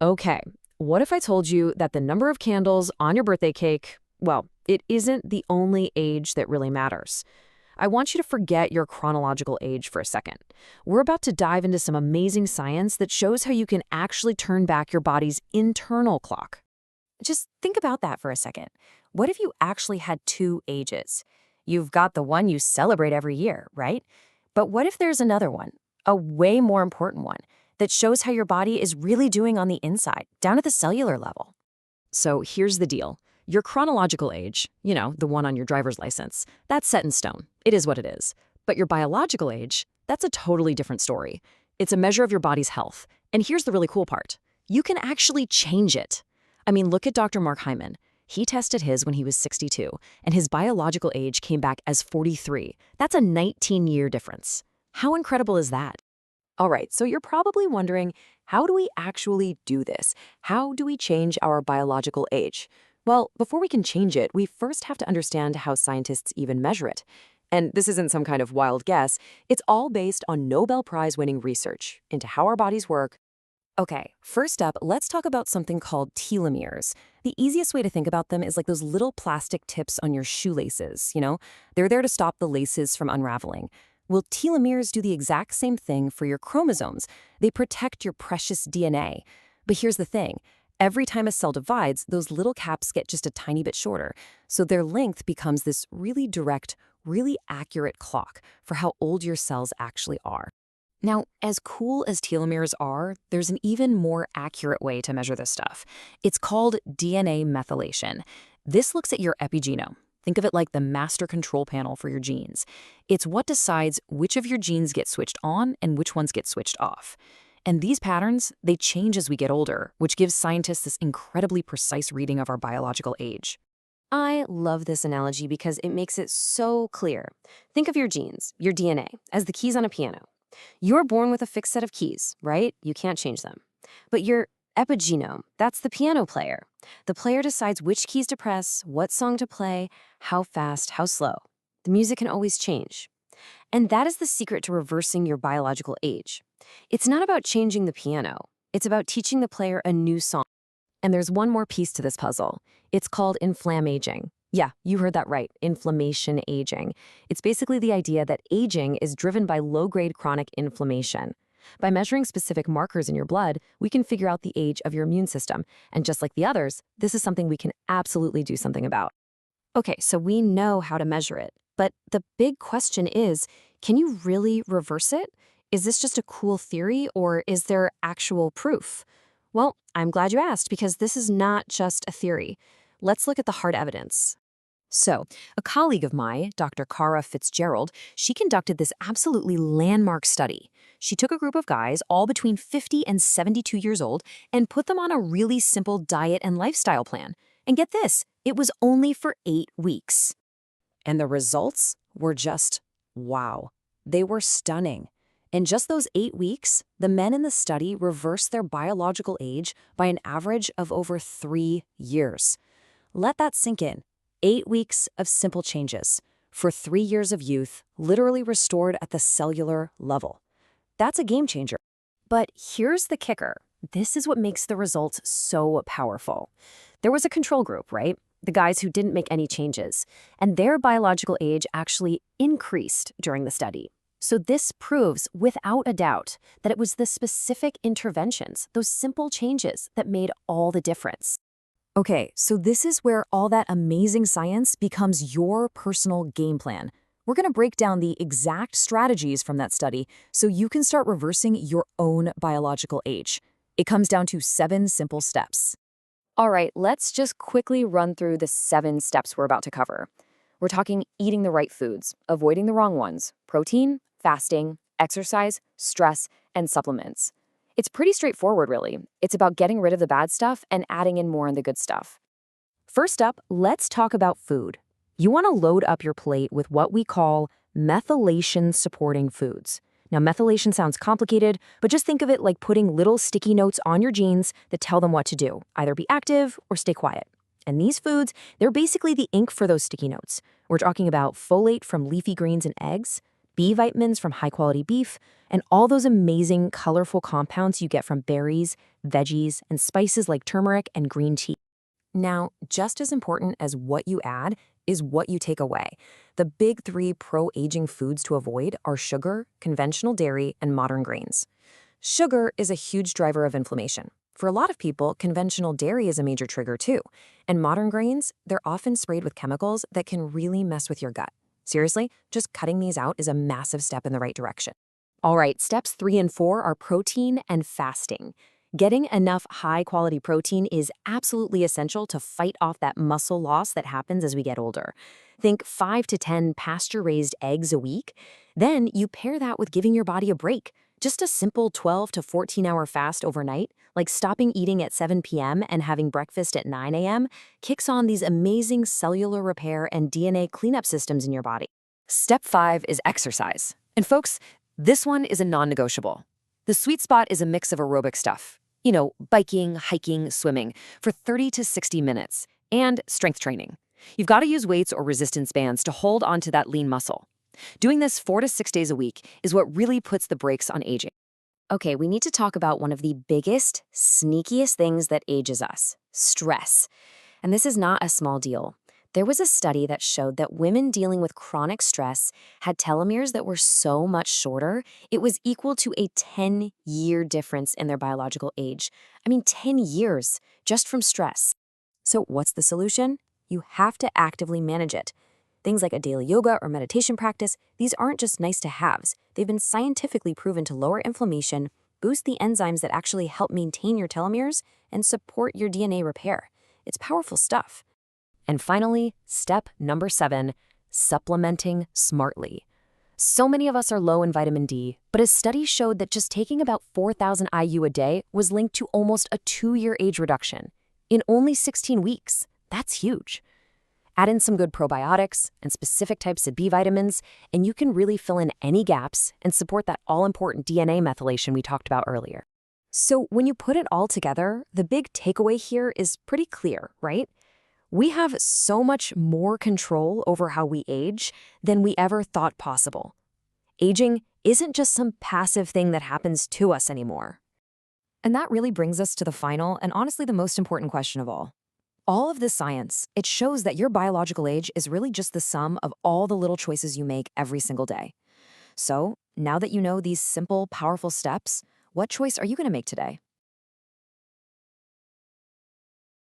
Okay, what if I told you that the number of candles on your birthday cake, well, it isn't the only age that really matters? I want you to forget your chronological age for a second. We're about to dive into some amazing science that shows how you can actually turn back your body's internal clock. Just think about that for a second. What if you actually had two ages? You've got the one you celebrate every year, right? But what if there's another one, a way more important one, that shows how your body is really doing on the inside, down at the cellular level? So here's the deal. Your chronological age, the one on your driver's license, that's set in stone. It is what it is. But your biological age, that's a totally different story. It's a measure of your body's health. And here's the really cool part. You can actually change it. I mean, look at Dr. Mark Hyman. He tested his when he was 62, and his biological age came back as 43. That's a 19-year difference. How incredible is that? All right, so you're probably wondering, how do we actually do this? How do we change our biological age? Well, before we can change it, we first have to understand how scientists even measure it. And this isn't some kind of wild guess. It's all based on Nobel Prize-winning research into how our bodies work. Okay, first up, let's talk about something called telomeres. The easiest way to think about them is like those little plastic tips on your shoelaces. They're there to stop the laces from unraveling. Well, telomeres do the exact same thing for your chromosomes. They protect your precious DNA. But here's the thing. Every time a cell divides, those little caps get just a tiny bit shorter. So their length becomes this really direct, really accurate clock for how old your cells actually are. Now, as cool as telomeres are, there's an even more accurate way to measure this stuff. It's called DNA methylation. This looks at your epigenome. Think of it like the master control panel for your genes. It's what decides which of your genes get switched on and which ones get switched off. And these patterns, they change as we get older, which gives scientists this incredibly precise reading of our biological age. I love this analogy because it makes it so clear. Think of your genes, your DNA, as the keys on a piano. You're born with a fixed set of keys, right? You can't change them. But your epigenome, that's the piano player. The player decides which keys to press, what song to play, how fast, how slow. The music can always change. And that is the secret to reversing your biological age. It's not about changing the piano. It's about teaching the player a new song. And there's one more piece to this puzzle. It's called inflammaging. Yeah, you heard that right, inflammation aging. It's basically the idea that aging is driven by low-grade chronic inflammation. By measuring specific markers in your blood, we can figure out the age of your immune system. And just like the others, this is something we can absolutely do something about. Okay, so we know how to measure it. But the big question is, can you really reverse it? Is this just a cool theory, or is there actual proof? Well, I'm glad you asked, because this is not just a theory. Let's look at the hard evidence. So, a colleague of mine, Dr. Cara Fitzgerald, she conducted this absolutely landmark study. She took a group of guys, all between 50 and 72 years old, and put them on a really simple diet and lifestyle plan. And get this, it was only for 8 weeks. And the results were just wow. They were stunning. In just those 8 weeks, the men in the study reversed their biological age by an average of over 3 years. Let that sink in. 8 weeks of simple changes for 3 years of youth, literally restored at the cellular level. That's a game changer. But here's the kicker. This is what makes the results so powerful. There was a control group, right? The guys who didn't make any changes, and their biological age actually increased during the study. So this proves, without a doubt, that it was the specific interventions, those simple changes, that made all the difference. Okay, so this is where all that amazing science becomes your personal game plan. We're going to break down the exact strategies from that study so you can start reversing your own biological age. It comes down to 7 simple steps. All right, let's just quickly run through the 7 steps we're about to cover. We're talking eating the right foods, avoiding the wrong ones, protein, fasting, exercise, stress, and supplements. It's pretty straightforward, really. It's about getting rid of the bad stuff and adding in more on the good stuff. First up, let's talk about food. You want to load up your plate with what we call methylation-supporting foods. Now, methylation sounds complicated, but just think of it like putting little sticky notes on your genes that tell them what to do, either be active or stay quiet. And these foods, they're basically the ink for those sticky notes. We're talking about folate from leafy greens and eggs, B vitamins from high-quality beef, and all those amazing, colorful compounds you get from berries, veggies, and spices like turmeric and green tea. Now, just as important as what you add is what you take away. The big three pro-aging foods to avoid are sugar, conventional dairy, and modern grains. Sugar is a huge driver of inflammation. For a lot of people, conventional dairy is a major trigger too. And modern grains, they're often sprayed with chemicals that can really mess with your gut. Seriously, just cutting these out is a massive step in the right direction. All right, steps 3 and 4 are protein and fasting. Getting enough high-quality protein is absolutely essential to fight off that muscle loss that happens as we get older. Think 5 to 10 pasture-raised eggs a week. Then you pair that with giving your body a break. Just a simple 12 to 14-hour fast overnight, like stopping eating at 7 p.m. and having breakfast at 9 a.m., kicks on these amazing cellular repair and DNA cleanup systems in your body. Step 5 is exercise. And folks, this one is a non-negotiable. The sweet spot is a mix of aerobic stuff. Biking, hiking, swimming for 30 to 60 minutes, and strength training. You've got to use weights or resistance bands to hold onto that lean muscle. Doing this 4 to 6 days a week is what really puts the brakes on aging. Okay, we need to talk about one of the biggest, sneakiest things that ages us: stress. And this is not a small deal. There was a study that showed that women dealing with chronic stress had telomeres that were so much shorter, it was equal to a 10-year difference in their biological age. I mean, 10 years just from stress. So what's the solution? You have to actively manage it. Things like a daily yoga or meditation practice, these aren't just nice-to-haves. They've been scientifically proven to lower inflammation, boost the enzymes that actually help maintain your telomeres, and support your DNA repair. It's powerful stuff. And finally, step number 7, supplementing smartly. So many of us are low in vitamin D, but a study showed that just taking about 4,000 IU a day was linked to almost a 2-year age reduction in only 16 weeks. That's huge. Add in some good probiotics and specific types of B vitamins, and you can really fill in any gaps and support that all-important DNA methylation we talked about earlier. So when you put it all together, the big takeaway here is pretty clear, right? We have so much more control over how we age than we ever thought possible. Aging isn't just some passive thing that happens to us anymore. And that really brings us to the final and honestly the most important question of all. All of this science, it shows that your biological age is really just the sum of all the little choices you make every single day. So, now that you know these simple, powerful steps, what choice are you going to make today?